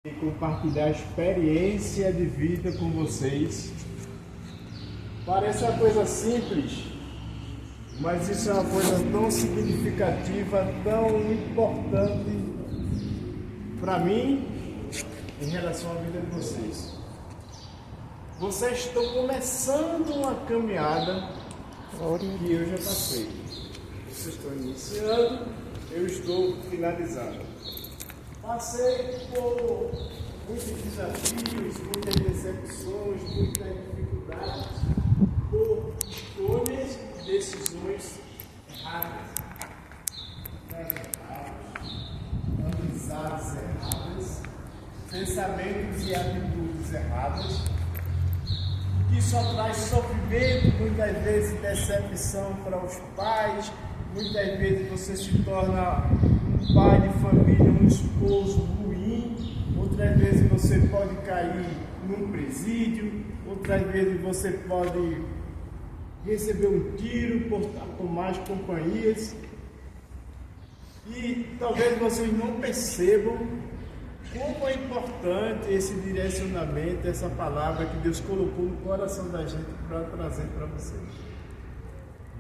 E compartilhar a experiência de vida com vocês. Parece uma coisa simples, mas isso é uma coisa tão significativa, tão importante para mim em relação à vida de vocês. Vocês estão começando uma caminhada que eu já passei. Vocês estão iniciando, eu estou finalizando. Passei por muitos desafios, muitas decepções, muitas dificuldades, por escolhas e decisões erradas, amizades erradas, pensamentos e atitudes erradas, que só traz sofrimento, muitas vezes decepção para os pais, muitas vezes você se torna um pai de família, um esposo ruim, outras vezes você pode cair num presídio, outras vezes você pode receber um tiro por estar com más companhias. E talvez vocês não percebam como é importante esse direcionamento, essa palavra que Deus colocou no coração da gente para trazer para vocês.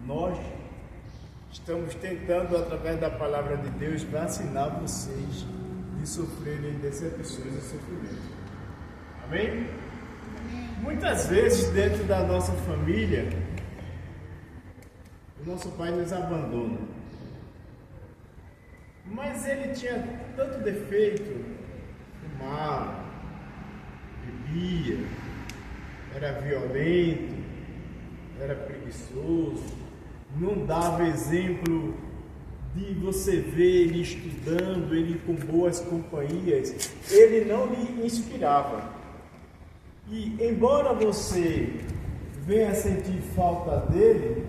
Nós estamos tentando, através da palavra de Deus, vacinar vocês de sofrerem decepções e sofrimento. Amém? Muitas vezes, dentro da nossa família, o nosso pai nos abandona. Mas ele tinha tanto defeito, fumava, bebia, era violento, era preguiçoso, não dava exemplo de você ver ele estudando, ele com boas companhias, ele não lhe inspirava. E embora você venha sentir falta dele,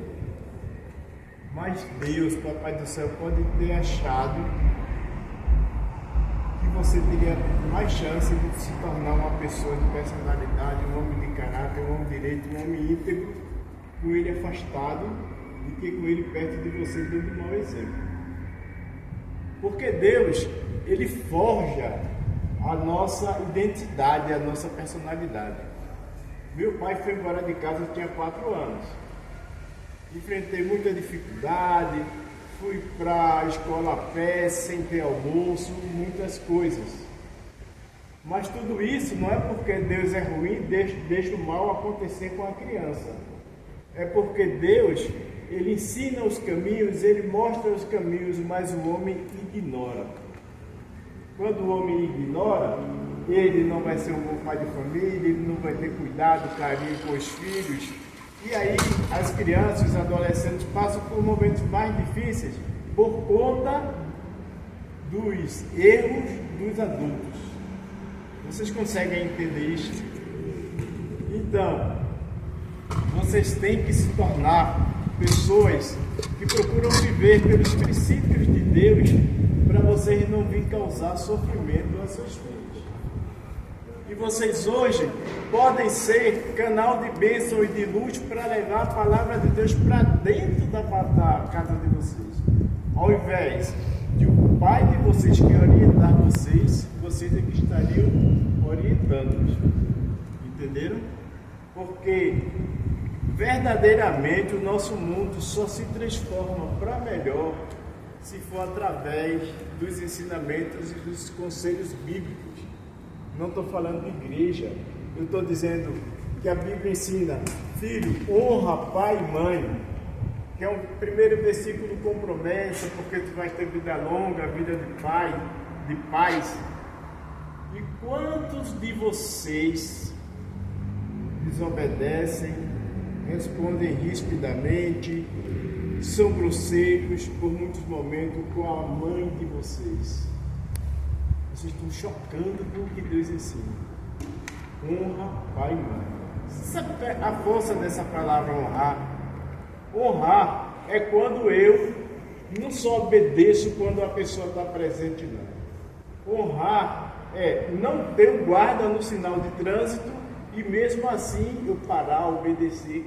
mas Deus, Papai do Céu, pode ter achado que você teria mais chance de se tornar uma pessoa de personalidade, um homem de caráter, um homem direito, um homem íntegro, com ele afastado, do que com ele perto de você, dando um mau exemplo. Porque Deus, ele forja a nossa identidade, a nossa personalidade. Meu pai foi embora de casa, eu tinha 4 anos. Enfrentei muita dificuldade, fui para a escola a pé, sem ter almoço, muitas coisas. Mas tudo isso não é porque Deus é ruim, deixa o mal acontecer com a criança. É porque Deus, ele ensina os caminhos, ele mostra os caminhos, mas o homem ignora. Quando o homem ignora, ele não vai ser um bom pai de família, ele não vai ter cuidado, carinho com os filhos. E aí as crianças, os adolescentes passam por momentos mais difíceis por conta dos erros dos adultos. Vocês conseguem entender isso? Então, vocês têm que se tornar pessoas que procuram viver pelos princípios de Deus, para vocês não virem causar sofrimento aos seus filhos. E vocês hoje podem ser canal de bênção e de luz para levar a palavra de Deus para dentro da casa de vocês. Ao invés de o pai de vocês que orientar vocês, vocês é que estariam orientando-os. Entenderam? Porque verdadeiramente o nosso mundo só se transforma para melhor se for através dos ensinamentos e dos conselhos bíblicos. Não estou falando de igreja, eu estou dizendo que a Bíblia ensina: filho, honra pai e mãe, que é o primeiro versículo com promessa, porque tu vais ter vida longa, vida de pai, de paz. E quantos de vocês desobedecem, respondem rispidamente, são grosseiros por muitos momentos com a mãe de vocês? Vocês estão chocando com o que Deus ensina. Honra pai e mãe. Sabe a força dessa palavra honrar? Honrar é quando eu não só obedeço quando a pessoa está presente, não. Honrar é não ter o guarda no sinal de trânsito e mesmo assim eu parar, obedecer.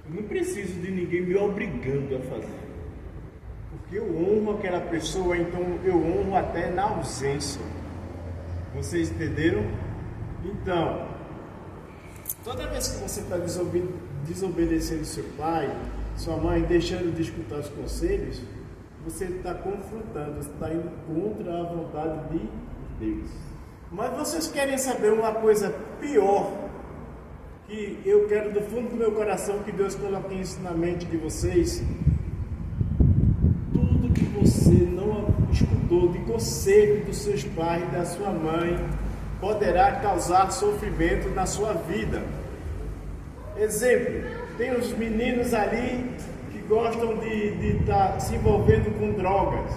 Eu não preciso de ninguém me obrigando a fazer. Porque eu honro aquela pessoa, então eu honro até na ausência. Vocês entenderam? Então, toda vez que você está desobedecendo seu pai, sua mãe, deixando de escutar os conselhos, você está confrontando, você está indo contra a vontade de Deus. Mas vocês querem saber uma coisa pior, que eu quero do fundo do meu coração que Deus coloque isso na mente de vocês? Tudo que você não escutou de conselho dos seus pais e da sua mãe poderá causar sofrimento na sua vida. Exemplo, tem os meninos ali que gostam de estar se envolvendo com drogas.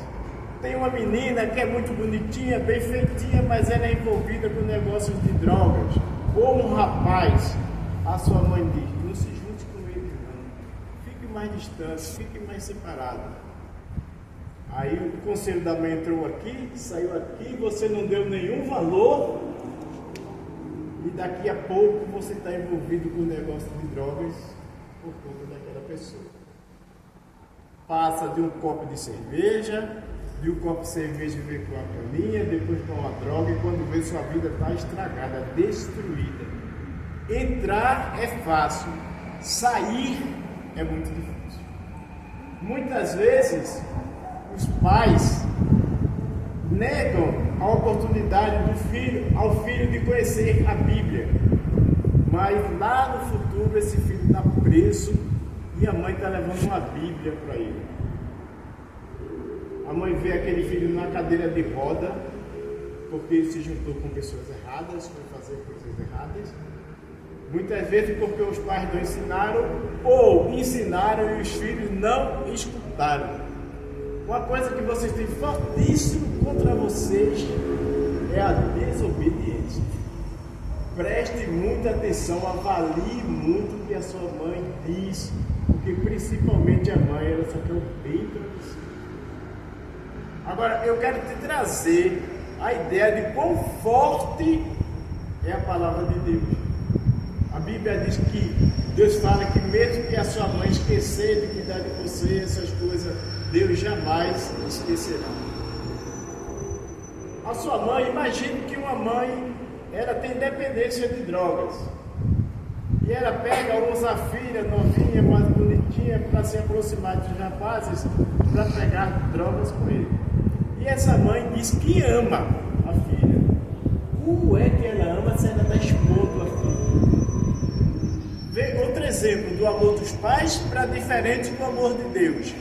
Tem uma menina que é muito bonitinha, bem feitinha, mas ela é envolvida com negócios de drogas. Ou um rapaz, a sua mãe diz, não se junte com ele não. Fique mais distante, fique mais separado. Aí o conselho da mãe entrou aqui, saiu aqui, você não deu nenhum valor. E daqui a pouco você está envolvido com o negócio de drogas por conta daquela pessoa. Passa de um copo de cerveja, de um copo de cerveja vem com uma caninha, depois com uma droga, e quando vê sua vida está estragada, destruída. Entrar é fácil, sair é muito difícil. Muitas vezes os pais negam a oportunidade ao filho de conhecer a Bíblia, mas lá no futuro esse filho está preso e a mãe está levando uma Bíblia para ele. A mãe vê aquele filho na cadeira de roda porque ele se juntou com pessoas erradas, foi fazer coisas erradas, muitas vezes porque os pais não ensinaram ou ensinaram e os filhos não escutaram. Uma coisa que vocês têm fortíssimo contra vocês é a desobediência. Preste muita atenção, avalie muito o que a sua mãe diz, porque principalmente a mãe, ela só quer o bem para você. Agora, eu quero te trazer a ideia de quão forte é a palavra de Deus. A Bíblia diz que Deus fala que mesmo que a sua mãe esquecer de cuidar de você, essas coisas, Deus jamais esquecerá. A sua mãe, imagine que uma mãe, ela tem dependência de drogas. E ela pega, usa a filha novinha, mais bonitinha, para se aproximar dos rapazes, para pegar drogas com ele. E essa mãe diz que ama a filha. Como é que ela ama se ela está expondo a filha? Vê outro exemplo do amor dos pais para diferente do amor de Deus.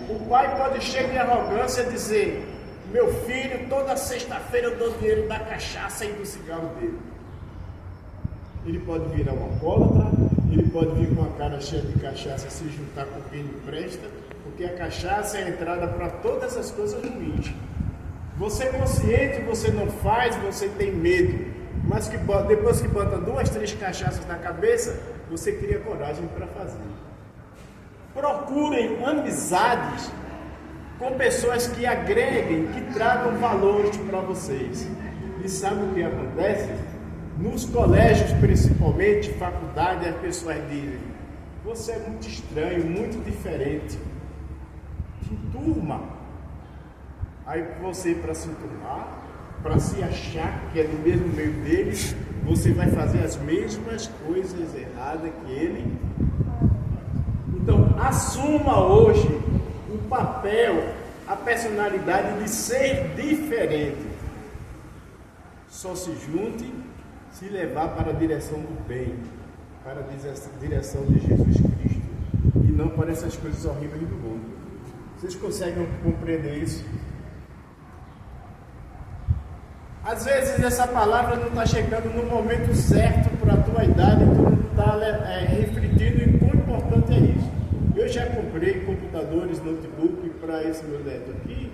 O pai pode chegar em arrogância e dizer: meu filho, toda sexta-feira eu dou dinheiro da cachaça e do cigarro dele. Ele pode virar um alcoólatra, ele pode vir com a cara cheia de cachaça, se juntar com quem não presta, porque a cachaça é a entrada para todas as coisas ruins. Você é consciente, você não faz, você tem medo, mas que depois que bota 2, 3 cachaças na cabeça, você cria coragem para fazer. Procurem amizades com pessoas que agreguem, que tragam valores para vocês. E sabe o que acontece? Nos colégios, principalmente, faculdade, as pessoas dizem: você é muito estranho, muito diferente. Te turma. Aí você, para se enturmar, para se achar que é do mesmo meio dele, você vai fazer as mesmas coisas erradas que ele. Então, assuma hoje o papel, a personalidade de ser diferente. Só se junte se levar para a direção do bem, para a direção de Jesus Cristo, e não para essas coisas horríveis do mundo. Vocês conseguem compreender isso? Às vezes essa palavra não está chegando no momento certo para a tua idade, tu não está refletindo em quão importante é isso. Eu já comprei computadores, notebook para esse meu neto aqui,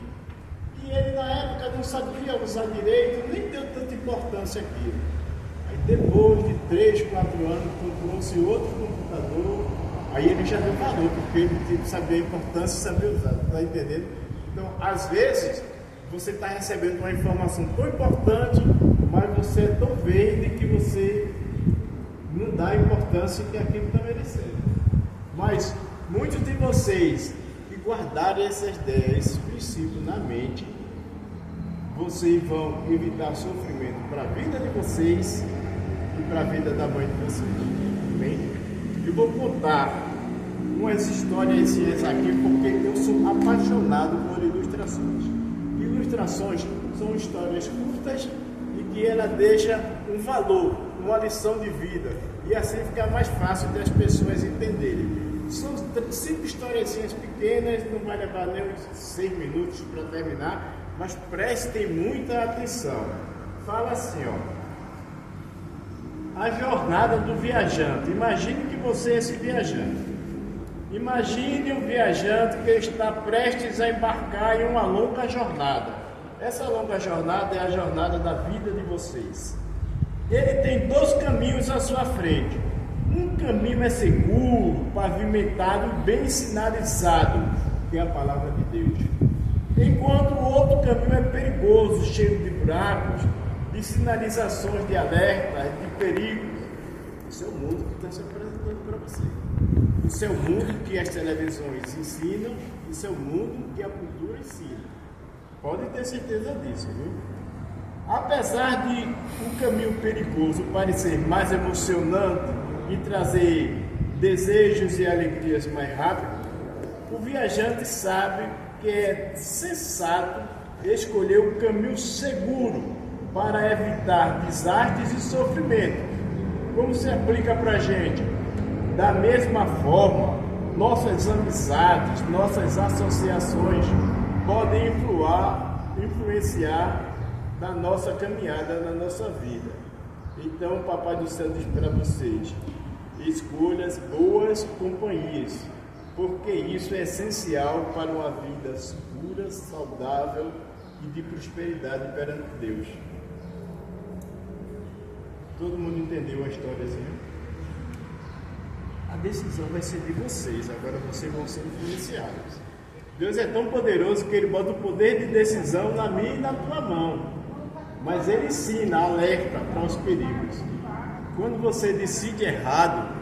e ele na época não sabia usar direito, nem deu tanta importância aqui. Aí depois de 3, 4 anos, comprou-se outro computador, aí ele já deu valor, porque ele sabia a importância e sabia usar, está entendendo? Então, às vezes, você está recebendo uma informação tão importante, mas você é tão verde que você não dá a importância que aquilo está merecendo. Mas muitos de vocês que guardarem essas ideias, esses princípios na mente, vocês vão evitar sofrimento para a vida de vocês e para a vida da mãe de vocês. Bem, eu vou contar umas histórias aqui porque eu sou apaixonado por ilustrações. Ilustrações são histórias curtas e que ela deixa um valor, uma lição de vida, e assim fica mais fácil das pessoas entenderem. São 5 historiazinhas pequenas, não vai levar nem uns 6 minutos para terminar, mas prestem muita atenção. Fala assim, ó: a jornada do viajante. Imagine que você é esse viajante. Imagine um viajante que está prestes a embarcar em uma longa jornada. Essa longa jornada é a jornada da vida de vocês. Ele tem 2 caminhos à sua frente. Um caminho é seguro, pavimentado e bem sinalizado, que é a palavra de Deus. Enquanto o outro caminho é perigoso, cheio de buracos, de sinalizações de alerta, de perigos. Esse é o mundo que está se apresentando para você. Esse é o mundo que as televisões ensinam, esse é o mundo que a cultura ensina. Pode ter certeza disso, viu? Apesar de um caminho perigoso parecer mais emocionante e trazer desejos e alegrias mais rápido, o viajante sabe que é sensato escolher o caminho seguro para evitar desastres e sofrimento. Como se aplica para a gente? Da mesma forma, nossas amizades, nossas associações podem influenciar na nossa caminhada, na nossa vida. Então o Papai do Céu diz para vocês: escolha as boas companhias, porque isso é essencial para uma vida segura, saudável e de prosperidade perante Deus. Todo mundo entendeu a historiazinha? A decisão vai ser de vocês, agora vocês vão ser influenciados. Deus é tão poderoso que Ele bota o poder de decisão na minha e na tua mão. Mas Ele ensina, alerta para os perigos. Quando você decide errado,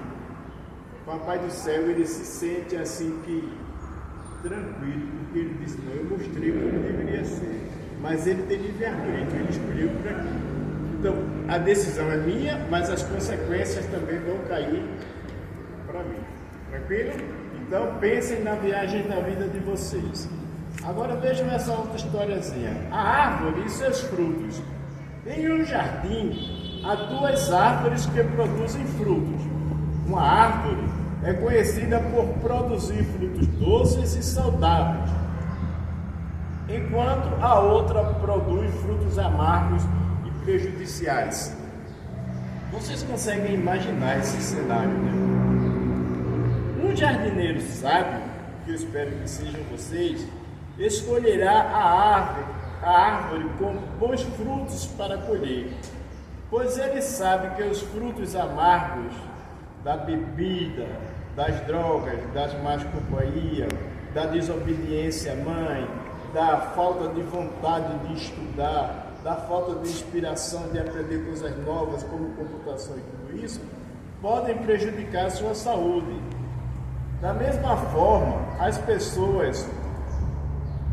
o Papai do Céu, Ele se sente assim que tranquilo, porque Ele diz: não, eu mostrei como deveria ser. Mas Ele tem livre-arbítrio, Ele escolheu por aqui. Então, a decisão é minha, mas as consequências também vão cair para mim. Tranquilo? Então, pensem na viagem da vida de vocês. Agora vejam essa outra historiazinha. A árvore e seus frutos. Em um jardim, há 2 árvores que produzem frutos. Uma árvore é conhecida por produzir frutos doces e saudáveis, enquanto a outra produz frutos amargos e prejudiciais. Vocês conseguem imaginar esse cenário, né? Um jardineiro sábio, que eu espero que sejam vocês, escolherá a árvore com bons frutos para colher, pois ele sabe que os frutos amargos da bebida, das drogas, das más companhias, da desobediência à mãe, da falta de vontade de estudar, da falta de inspiração de aprender coisas novas como computação e tudo isso, podem prejudicar a sua saúde. Da mesma forma, as pessoas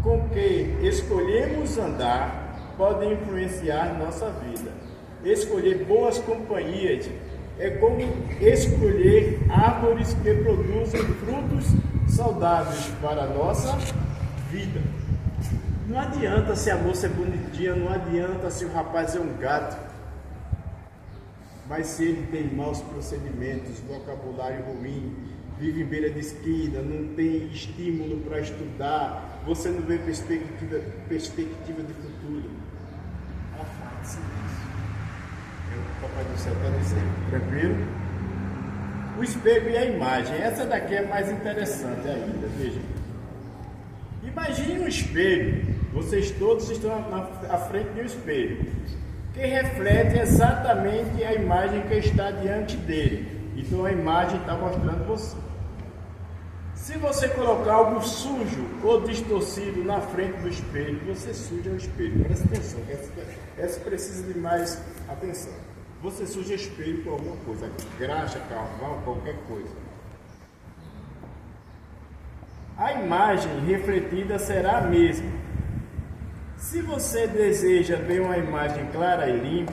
com que escolhemos andar podem influenciar nossa vida. Escolher boas companhias é como escolher árvores que produzem frutos saudáveis para a nossa vida. Não adianta se a moça é bonitinha, não adianta se o rapaz é um gato, mas se ele tem maus procedimentos, vocabulário ruim, vive em beira de esquina, não tem estímulo para estudar, você não vê perspectiva de futuro. Afaste-se disso. O Papai do Céu está dizendo, tranquilo? O espelho e a imagem, essa daqui é mais interessante ainda, veja. Imagine um espelho, vocês todos estão à frente de um espelho, que reflete exatamente a imagem que está diante dele. Então a imagem está mostrando você. Se você colocar algo sujo ou distorcido na frente do espelho, você suja o espelho. Presta atenção, essa precisa de mais atenção. Você suja o espelho com alguma coisa, graxa, carvão, qualquer coisa. A imagem refletida será a mesma. Se você deseja ver uma imagem clara e limpa,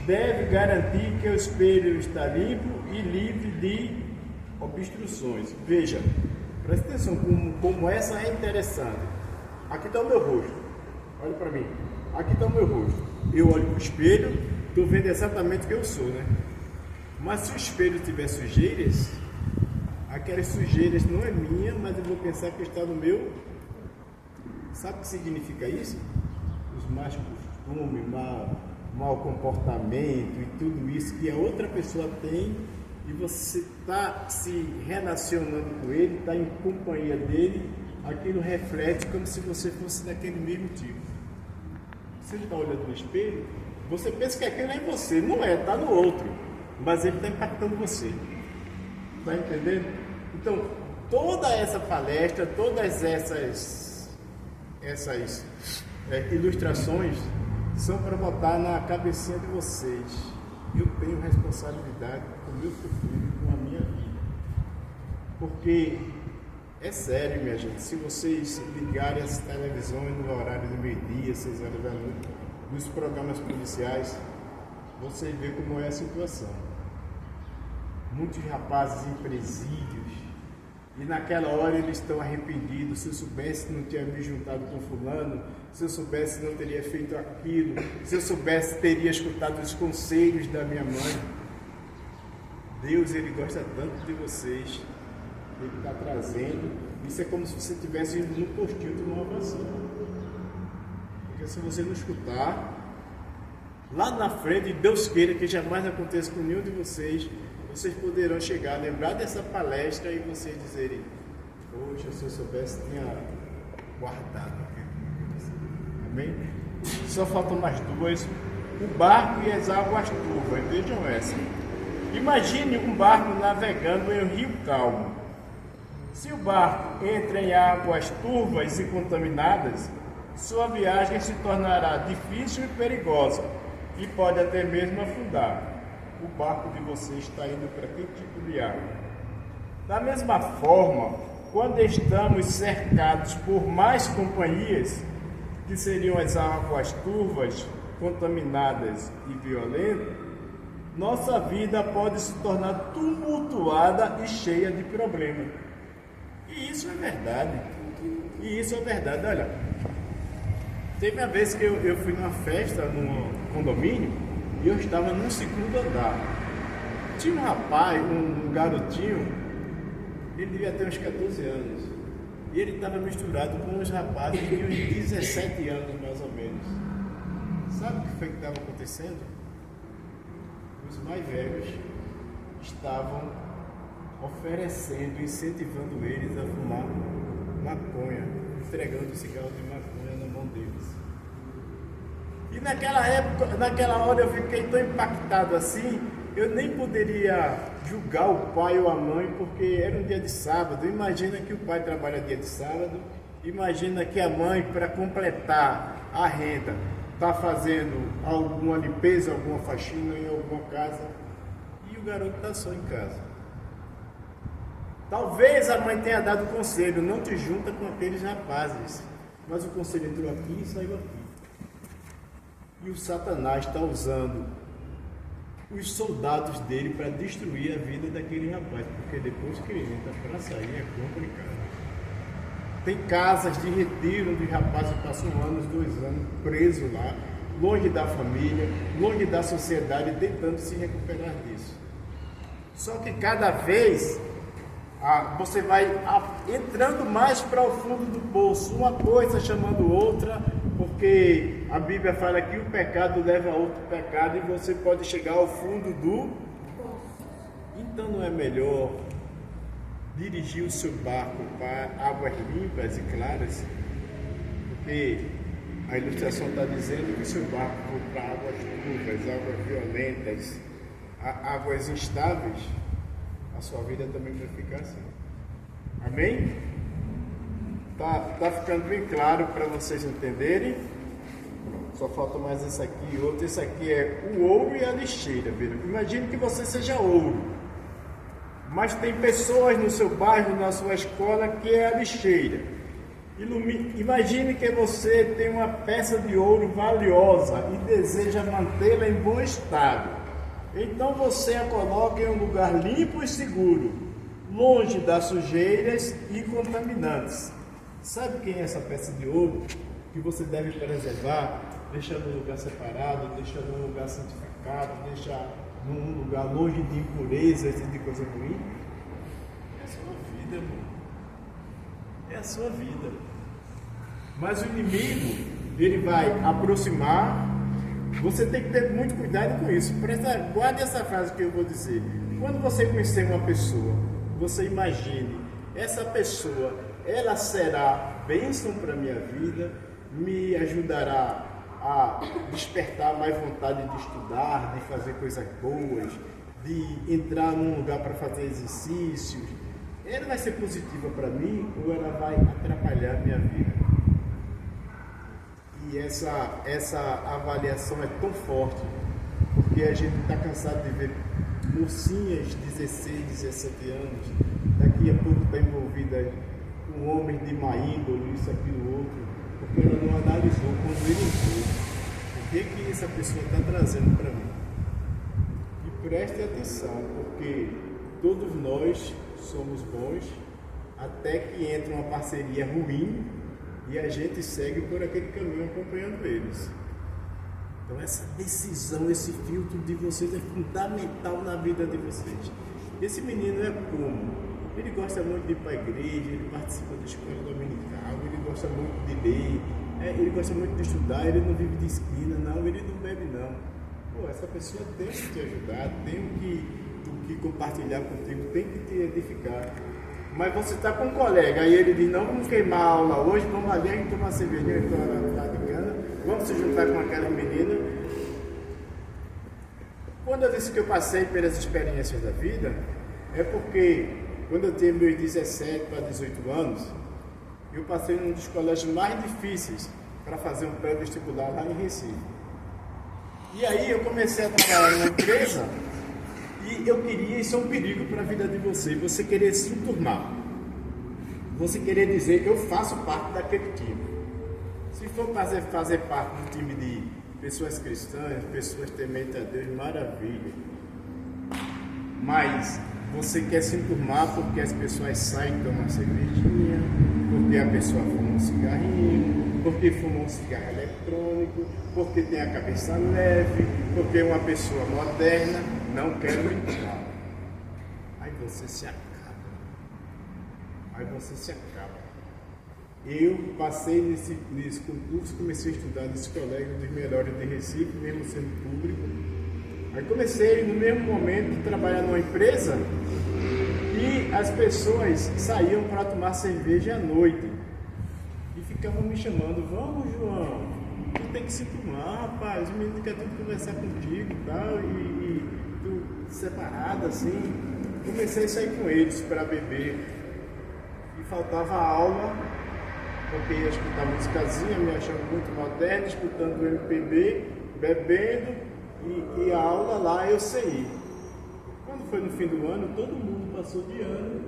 deve garantir que o espelho está limpo e livre de obstruções. Veja, preste atenção como essa é interessante. Aqui está o meu rosto. Olha para mim. Aqui está o meu rosto. Eu olho para o espelho, estou vendo exatamente o que eu sou, né? Mas se o espelho tiver sujeiras, aquelas sujeiras não é minha, mas eu vou pensar que está no meu. Sabe o que significa isso? Os más costumes, mau comportamento e tudo isso que a outra pessoa tem e você está se relacionando com ele, está em companhia dele, aquilo reflete como se você fosse daquele mesmo tipo. Você está olhando no espelho, você pensa que aquilo é em você, não é, está no outro, mas ele está impactando você. Está entendendo? Então, toda essa palestra, todas essas ilustrações são para botar na cabecinha de vocês. Eu tenho responsabilidade com o meu futuro, com a minha vida. Porque é sério, minha gente, se vocês ligarem as televisões no horário de meio-dia, 6 horas da noite, nos programas policiais, vocês veem como é a situação. Muitos rapazes em presídios, e naquela hora eles estão arrependidos. Se eu soubesse não tinha me juntado com fulano, se eu soubesse não teria feito aquilo, se eu soubesse teria escutado os conselhos da minha mãe. Deus, Ele gosta tanto de vocês, Ele está trazendo. Isso é como se você estivesse indo no postinho de uma vacina. Porque se você não escutar, lá na frente, Deus queira que jamais aconteça com nenhum de vocês, vocês poderão chegar a lembrar dessa palestra e vocês dizerem: poxa, se eu soubesse, tinha guardado. Amém? Só faltam mais duas: o barco e as águas turvas. Vejam essa. Imagine um barco navegando em um rio calmo. Se o barco entra em águas turvas e contaminadas, sua viagem se tornará difícil e perigosa e pode até mesmo afundar. O barco de vocês está indo para que tipo de água? Da mesma forma, quando estamos cercados por mais companhias, que seriam as águas turvas, contaminadas e violentas, nossa vida pode se tornar tumultuada e cheia de problemas. E isso é verdade. Olha, teve uma vez que eu fui numa festa num condomínio e eu estava no segundo andar. Tinha um rapaz, um garotinho, ele devia ter uns 14 anos. E ele estava misturado com uns rapazes de uns 17 anos mais ou menos. Sabe o que foi que estava acontecendo? Os mais velhos estavam oferecendo, incentivando eles a fumar maconha, entregando cigarro de maconha na mão deles. E naquela hora eu fiquei tão impactado assim, eu nem poderia julgar o pai ou a mãe, porque era um dia de sábado. Imagina que o pai trabalha dia de sábado, imagina que a mãe, para completar a renda, está fazendo alguma limpeza, alguma faxina em alguma casa, e o garoto está só em casa. Talvez a mãe tenha dado conselho: não te junta com aqueles rapazes, mas o conselho entrou aqui e saiu aqui. E o Satanás está usando os soldados dele para destruir a vida daquele rapaz, porque depois que ele entra para sair é complicado. Tem casas de retiro onde os rapazes passam 1 ano, 2 anos presos lá, longe da família, longe da sociedade, tentando se recuperar disso. Só que cada vez você vai entrando mais para o fundo do poço, uma coisa chamando outra, porque a Bíblia fala que o pecado leva a outro pecado e você pode chegar ao fundo do poço. Então não é melhor dirigir o seu barco para águas limpas e claras? Porque a ilustração está dizendo que o seu barco for para águas turvas, águas violentas, águas instáveis, a sua vida também vai ficar assim. Amém? Tá ficando bem claro para vocês entenderem? Só falta mais esse aqui e outro. Esse aqui é o ouro e a lixeira, viu? Imagine que você seja ouro, mas tem pessoas no seu bairro, na sua escola, que é a lixeira. Imagine que você tem uma peça de ouro valiosa e deseja mantê-la em bom estado. Então você a coloca em um lugar limpo e seguro, longe das sujeiras e contaminantes. Sabe quem é essa peça de ouro que você deve preservar? Deixa num lugar separado, deixa num lugar santificado, deixa num lugar longe de impurezas e de coisa ruim. É a sua vida, irmão. É a sua vida. Mas o inimigo, ele vai aproximar. Você tem que ter muito cuidado com isso. Guarde essa frase que eu vou dizer. Quando você conhecer uma pessoa, você imagine, essa pessoa, ela será bênção para a minha vida, me ajudará a despertar mais vontade de estudar, de fazer coisas boas, de entrar num lugar para fazer exercícios. Ela vai ser positiva para mim ou ela vai atrapalhar a minha vida? E essa avaliação é tão forte, porque a gente está cansado de ver mocinhas de 16, 17 anos, daqui a pouco está envolvida com homens de má índole, isso, aquilo, outro, porque ela não analisou quando ele viu o que essa pessoa está trazendo para mim. E preste atenção, porque todos nós somos bons, até que entra uma parceria ruim e a gente segue por aquele caminho acompanhando eles. Então essa decisão, esse filtro de vocês é fundamental na vida de vocês. Esse menino é como? Ele gosta muito de ir para a igreja, ele participa da escola dominical, ele gosta muito de ler, ele gosta muito de estudar, ele não vive de esquina, não, ele não bebe não. Pô, essa pessoa tem que te ajudar, tem o que compartilhar contigo, tem que te edificar. Mas você está com um colega, aí ele diz, não, vamos queimar a aula hoje, vamos ali, a gente tomar uma cervejinha, vamos se juntar com aquela menina. Quando eu disse que eu passei pelas experiências da vida, é porque quando eu tinha meus 17 para 18 anos, eu passei num dos colégios mais difíceis para fazer um pré-vestibular lá em Recife. E aí eu comecei a trabalhar numa empresa e eu queria, isso é um perigo para a vida de você querer se enturmar. Você querer dizer, eu faço parte daquele time. Se for fazer parte do time de pessoas cristãs, pessoas tementes a Deus, maravilha. Mas você quer se enturmar porque as pessoas saem e tomam uma cervejinha, porque a pessoa fuma um cigarrinho, porque fuma um cigarro eletrônico, porque tem a cabeça leve, porque é uma pessoa moderna. Não quero entrar. Aí você se acaba. Eu passei nesse concurso, comecei a estudar nesse colégio dos melhores de Recife, mesmo sendo público. Aí comecei no mesmo momento a trabalhar numa empresa e as pessoas saíam para tomar cerveja à noite e ficavam me chamando, vamos João, tu tem que se tomar, rapaz, o menino quer tudo conversar contigo e tal, e tu separado assim. Comecei a sair com eles para beber e faltava aula, porque ia escutar musicazinha, me achando muito moderno, escutando o MPB, bebendo. E a aula lá eu sei. Quando foi no fim do ano, todo mundo passou de ano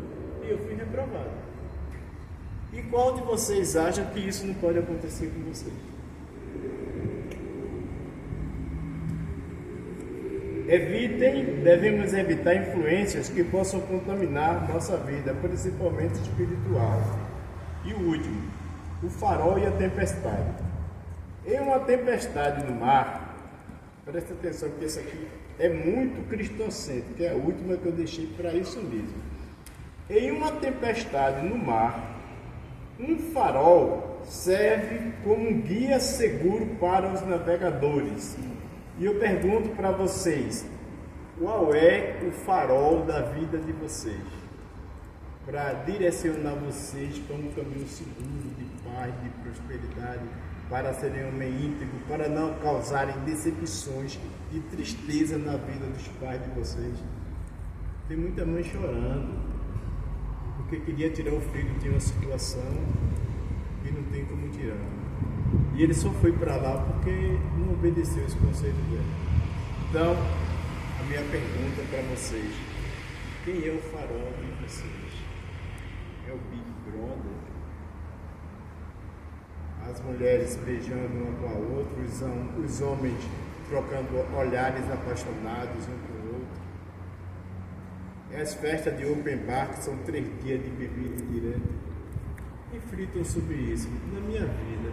e eu fui reprovado. E qual de vocês acha que isso não pode acontecer com vocês? Devemos evitar influências que possam contaminar nossa vida, principalmente espiritual. E o último, o farol e a tempestade. Em uma tempestade no mar, presta atenção que esse aqui é muito cristocêntrico, que é a última que eu deixei para isso mesmo. Em uma tempestade no mar, um farol serve como um guia seguro para os navegadores. E eu pergunto para vocês, qual é o farol da vida de vocês? Para direcionar vocês para um caminho seguro, de paz, de prosperidade, para serem homem íntegro, para não causarem decepções e tristeza na vida dos pais de vocês. Tem muita mãe chorando, porque queria tirar o filho de uma situação e não tem como tirar. E ele só foi para lá porque não obedeceu esse conselho dela. Então, a minha pergunta para vocês, quem é o farol de vocês? É o Big Brother? as mulheres beijando uma com a outra, os homens trocando olhares apaixonados um com o outro. As festas de open bar, que são 3 dias de bebida direta. Reflitam sobre isso na minha vida.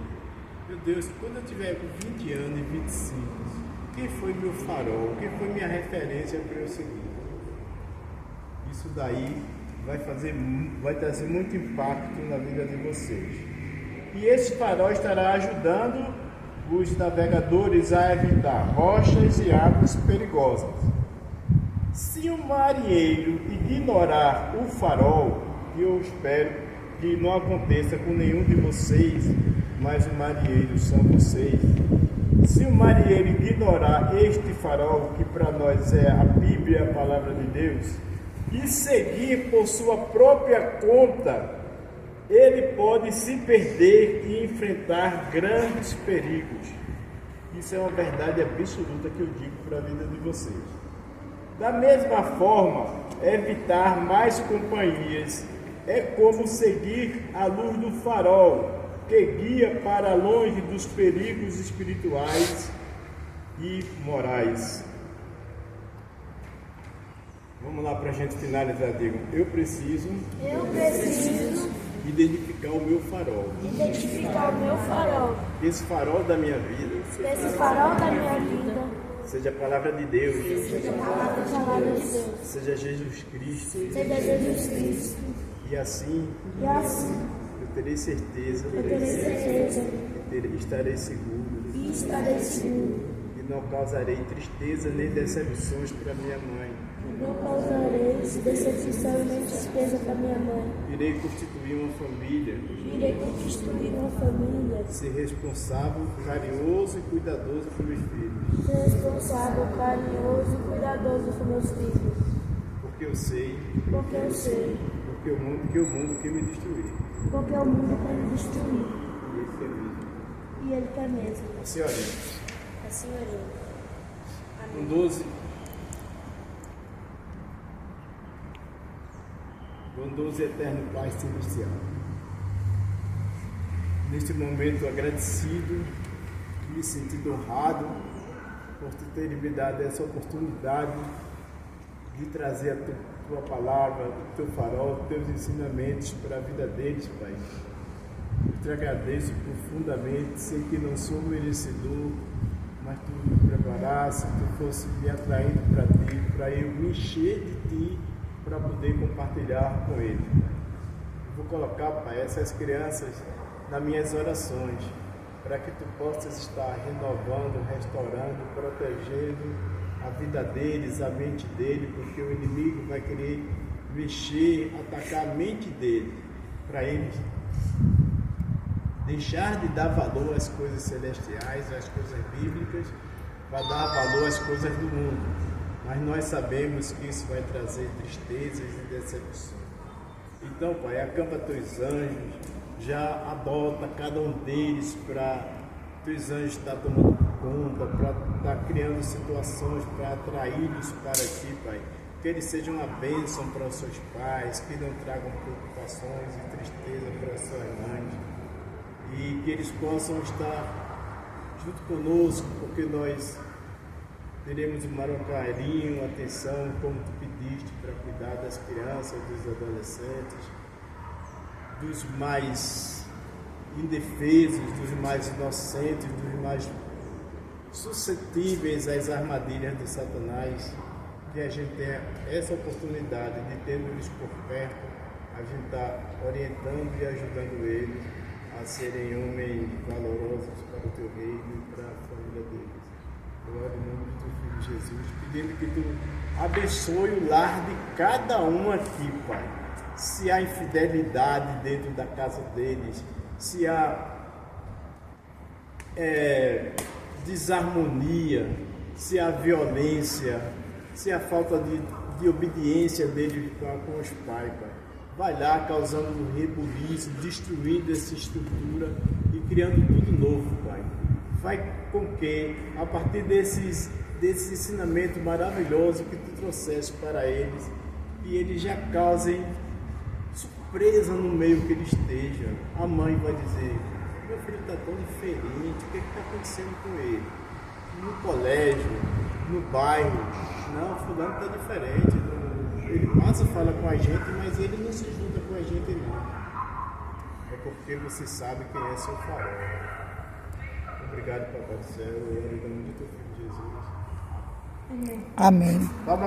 Meu Deus, quando eu tiver 20 anos e 25, quem foi meu farol? Quem foi minha referência para eu seguir? Isso daí vai trazer muito impacto na vida de vocês. E esse farol estará ajudando os navegadores a evitar rochas e águas perigosas. Se o marinheiro ignorar o farol, que eu espero que não aconteça com nenhum de vocês, mas o marinheiro são vocês. Se o marinheiro ignorar este farol, que para nós é a Bíblia, a palavra de Deus, e seguir por sua própria conta, ele pode se perder e enfrentar grandes perigos. Isso é uma verdade absoluta que eu digo para a vida de vocês. Da mesma forma, evitar mais companhias é como seguir a luz do farol, que guia para longe dos perigos espirituais e morais. Vamos lá para a gente finalizar, digo. Eu preciso identificar o meu farol. Esse farol da minha vida. Seja a palavra de Deus. Seja Jesus Cristo. E assim eu terei certeza que estarei seguro. E não causarei tristeza nem decepções para minha mãe. Irei constituir uma família. Ser responsável, carinhoso e cuidadoso com meus filhos. Porque eu sei. Porque o mundo quer me destruir. E ele quer mesmo. A senhorinha. Amém. 12. Bondoso eterno Pai Celestial, neste momento agradecido, me sentindo honrado por tu ter me dado essa oportunidade de trazer a tua palavra, o teu farol, os teus ensinamentos para a vida deles, Pai. Eu te agradeço profundamente, sei que não sou merecedor, mas tu me preparasse, tu fosse me atraindo para ti, para eu me encher de ti, para poder compartilhar com ele. Eu vou colocar, Pai, essas crianças nas minhas orações, para que tu possas estar renovando, restaurando, protegendo a vida deles, a mente dele, porque o inimigo vai querer mexer, atacar a mente dele, para eles deixar de dar valor às coisas celestiais, às coisas bíblicas, para dar valor às coisas do mundo. Mas nós sabemos que isso vai trazer tristezas e decepções. Então, Pai, acampa teus anjos, já adota cada um deles para teus anjos estar tomando conta, para estar criando situações para atraí-los para ti, Pai. Que eles sejam uma bênção para os seus pais, que não tragam preocupações e tristeza para as suas mães. E que eles possam estar junto conosco, porque nós teremos o maior carinho, atenção, como tu pediste, para cuidar das crianças, dos adolescentes, dos mais indefesos, dos mais inocentes, dos mais suscetíveis às armadilhas de Satanás. Que a gente tenha essa oportunidade de, tendo eles por perto, a gente está orientando e ajudando eles a serem homens valorosos para o teu reino e para a família deles. Eu oro em nome do teu Filho Jesus, pedindo que tu abençoe o lar de cada um aqui, Pai. Se há infidelidade dentro da casa deles, se há desarmonia, se há violência, se há falta de obediência deles com os pais, Pai. Vai lá causando um rebuliço, destruindo essa estrutura e criando tudo novo, Pai. Vai com que, a partir desse ensinamento maravilhoso que tu trouxeste para eles, que eles já causem surpresa no meio que eles estejam. A mãe vai dizer: meu filho está tão diferente, o que está acontecendo com ele? No colégio, no bairro, não, fulano está diferente. Ele passa, fala com a gente, mas ele não se junta com a gente não. É porque você sabe quem é seu farol. Obrigado, Papai do Céu, em nome do teu filho Jesus. Amém. Amém.